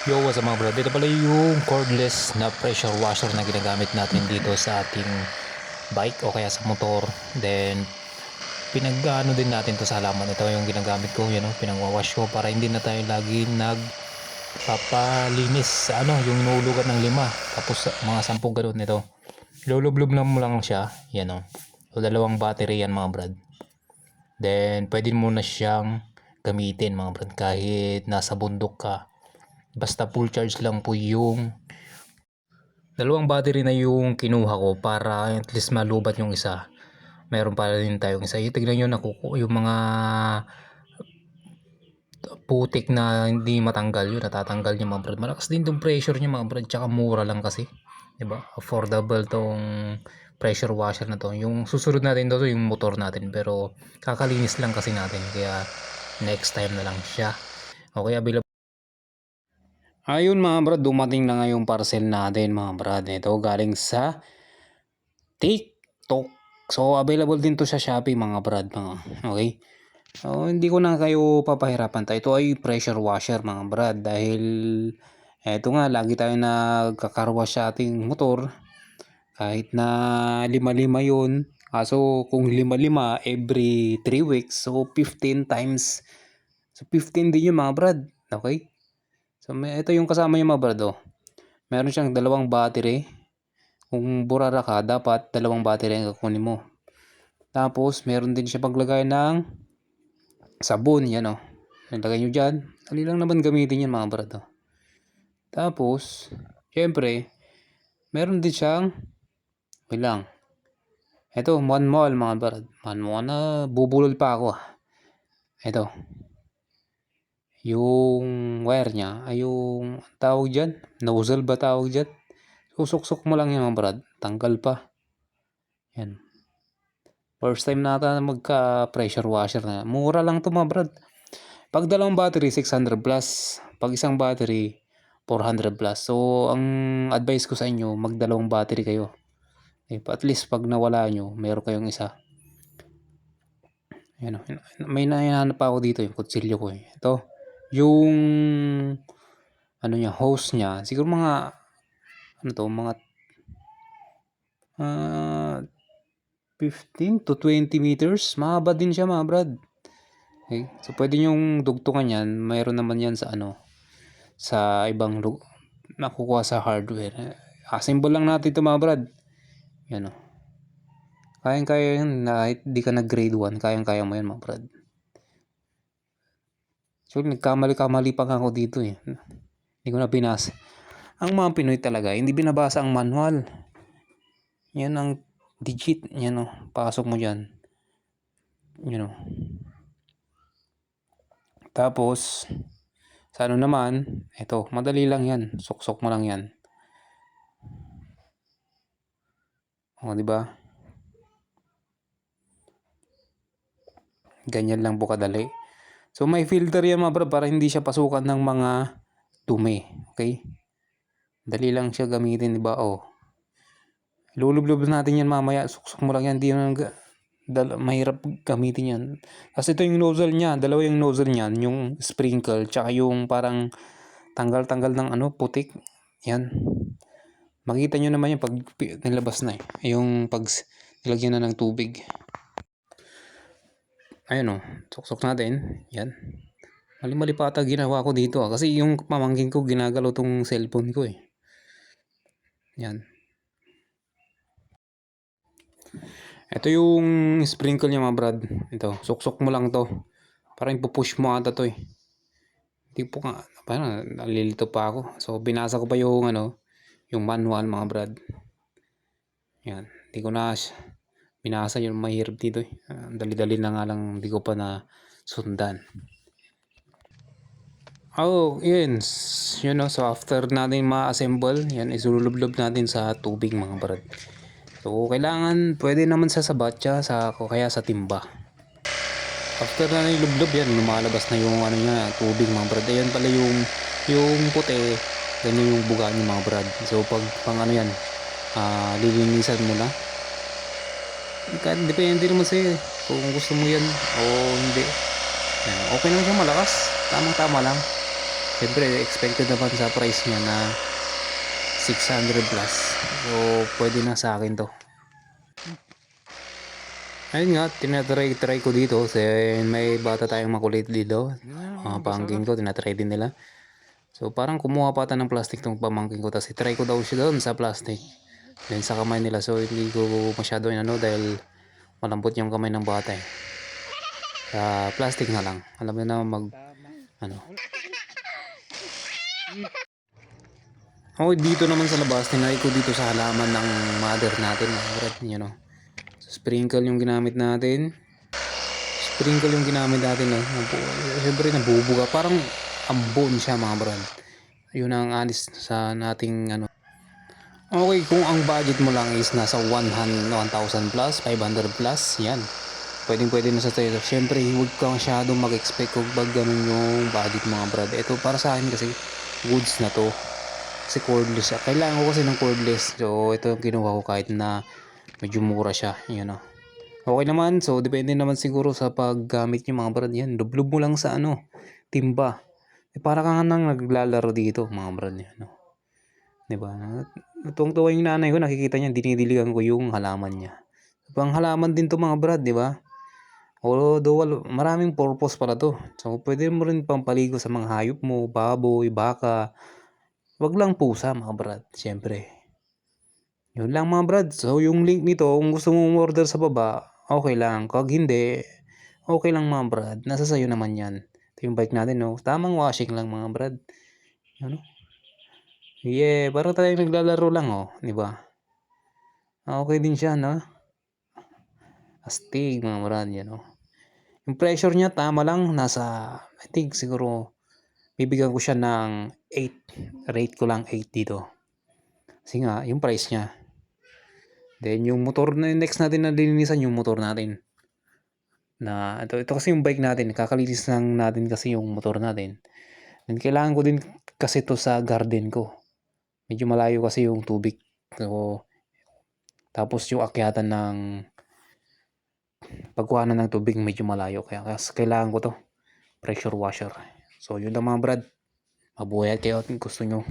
Yo, what's up mga brad? Ito pala yung cordless na pressure washer na ginagamit natin dito sa ating bike o kaya sa motor. Then, pinag-ano din natin to sa halaman. Ito yung ginagamit ko, yun, pinagwawash ko para hindi na tayo lagi nagpapalinis sa yung nulugan ng 5. Tapos mga 10 ganun nito. Lulublob na mo lang siya, yan o. So, dalawang battery yan mga brad. Then, pwede mo na siyang gamitin mga brad kahit nasa bundok ka. Basta full charge lang po yung dalawang battery na yung kinuha ko para at least malubat yung isa. Meron pa rin tayong isa. Yung tignan nyo yung mga putik na hindi matanggal yun. Natatanggal niya mga brad. Malakas din tong pressure niya mga brad. Tsaka mura lang kasi. Diba? Affordable tong pressure washer na to. Yung susunod natin to yung motor natin. Pero kakalinis lang kasi natin. Kaya next time na lang siya. Okay, available. Ayun mga brad, dumating na nga yung parcel natin mga brad. Ito galing sa TikTok. So available din to sa Shopee mga brad. Okay. So hindi ko na kayo papahirapan tayo. Ito ay pressure washer mga brad. Dahil eto nga, lagi tayo nagkakarwash sa ating motor. Kahit na lima-lima yun. Kaso kung lima-lima every 3 weeks. So 15 times. So 15 din yung mga brad. Okay. So ito yung kasama yung mga brad. Meron siyang dalawang battery. Kung burara ka, dapat dalawang battery ang kukunin mo. Tapos meron din siya paglagay ng sabon. Yan nilagay nyo dyan. Dali lang naman gamitin yan mga brad. Tapos syempre meron din siyang bilang. Ito manual mga brad. Manual na bubulol pa ako. Ito yung wire niya ay yung tawag dyan, nozzle ba tawag dyan. Susuksok mo lang yan mga brad, tanggal pa. Yan, first time nata magka pressure washer na. Mura lang to mga brad. Pag dalawang battery 600 plus, pag isang battery 400 plus. So ang advice ko sa inyo, magdalawang battery kayo. At least pag nawala nyo, meron kayong isa. Yan, may nahanap pa ako dito yung kutsilyo ko. Ito yung ano niya, hose niya, siguro mga mga 15 to 20 meters. Mahaba din siya mga brad. Okay, so pwede nyong dugtungan yan. Mayroon naman yan sa sa ibang nakukuha sa hardware. Assemble lang natin ito mga brad. Yan kayang-kaya yan. Hindi ka nag grade 1, kayang-kaya mo yan mga brad. So nagkamali-kamali pa nga ako dito Hindi ko na binasa. Ang mga Pinoy talaga, hindi binabasa ang manual. Yan ang digit. Yan pasok mo dyan. Tapos sa naman, ito, madali lang yan. Suksok mo lang yan. Di ba? Ganyan lang po kadali. So may filter yan mga bro para hindi siya pasukan ng mga dumi. Okay? Dali lang siya gamitin, di ba? Lulublob natin yan mamaya. Suksok mo lang yan. Di na mahirap gamitin yan. Kasi ito yung nozzle niya. Dalawa yung nozzle niyan. Yung sprinkle. Tsaka yung parang tanggal-tanggal ng putik. Yan. Makita nyo naman yung pag nilabas na yung pag nilagyan na ng tubig. Ayun suksok natin. Yan. Mali-mali pa ata ginawa ko dito kasi yung pamangkin ko ginagalaw tong cellphone ko Yan. Ito yung sprinkle niya mga brad. Ito, suksok mo lang to. Parang ipupush mo ata to Hindi po nga, parang nalilito pa ako. So binasa ko pa yung yung manual mga brad. Yan, hindi ko na binasa yung mahirap dito dali-dali na nga lang, hindi ko pa na sundan. Yun. So after natin ma-assemble, yan, isulublob natin sa tubig mga brad. So kailangan, pwede naman sa batya, kaya sa timba. After na ilublob yan, lumalabas na yung niya, tubig mga brad. Ayan pala yung puti, ganyan yung buga niya mga brad. So pag yan, lilinisan mo na. Depende naman sa'yo kung gusto mo yan o hindi. Yan, okay naman siya, malakas, tamang tama lang. Siyempre expected naman sa price niya na 600 plus. So pwede na sa akin to. Ayun nga, tinatry ko dito kasi may bata tayong makulit dito. Pamangkin ko, tinatry din nila. So parang kumuha pa ata ng plastic tong pamangkin ko, tapos itry ko daw siya doon sa plastic. Then sa kamay nila, so hindi ko masyado dahil malambot yung kamay ng bata eh. Sa plastic na lang. Alam mo na ano. Okay, dito naman sa labas, tinry ko dito sa halaman ng mother natin. So, sprinkle yung ginamit natin. Siyempre nabubuga. Parang ambon siya mga brad. Yun ang alis sa nating ano. Okay, kung ang budget mo lang is nasa 1,000 plus, 500 plus, yan. Pwede na sa tayo. Siyempre, huwag ka masyadong mag-expect kung pag ganun yung budget mga brad. Ito para sa akin kasi goods na to. Kasi cordless siya. Kailangan ko kasi ng cordless. So, ito yung kinuha ko kahit na medyo mura siya. Yun o. Okay naman. So, depende naman siguro sa paggamit nyo mga brad. Yan, lublob mo lang sa timba. Para ka nga nang naglalaro dito mga brad. Yan, diba? Tuwang-tuwa yung nanay ko. Nakikita niya, dinidiligan ko yung halaman niya. Pang halaman din to mga brad, diba? Although maraming purpose pala to. So, pwede mo rin pampaligo sa mga hayop mo, baboy, baka. Wag lang pusa mga brad, siyempre. Yun lang mga brad. So yung link nito, kung gusto mo order sa baba, okay lang. Kag hindi, okay lang mga brad. Nasa sayo naman yan. Ito yung bike natin, no? Tamang washing lang mga brad. Ano? Yeah, parang tayo naglalaro lang, oh. Di ba? Okay din siya, no? Astig mga brad, yan, oh. Yung pressure niya, tama lang. Nasa, I think siguro, bibigyan ko siya ng 8. Rate ko lang 8 dito. Kasi nga, yung price niya. Then yung motor na next natin na lilinisan yung motor natin. Na ito kasi yung bike natin, kakalinis lang natin kasi yung motor natin. Then kailangan ko din kasi to sa garden ko. Medyo malayo kasi yung tubig. So, tapos yung akyatan ng pagkuhanan ng tubig medyo malayo kaya kailangan ko to pressure washer. So yun lang mga brad. Mabuhay kayo at gusto nyo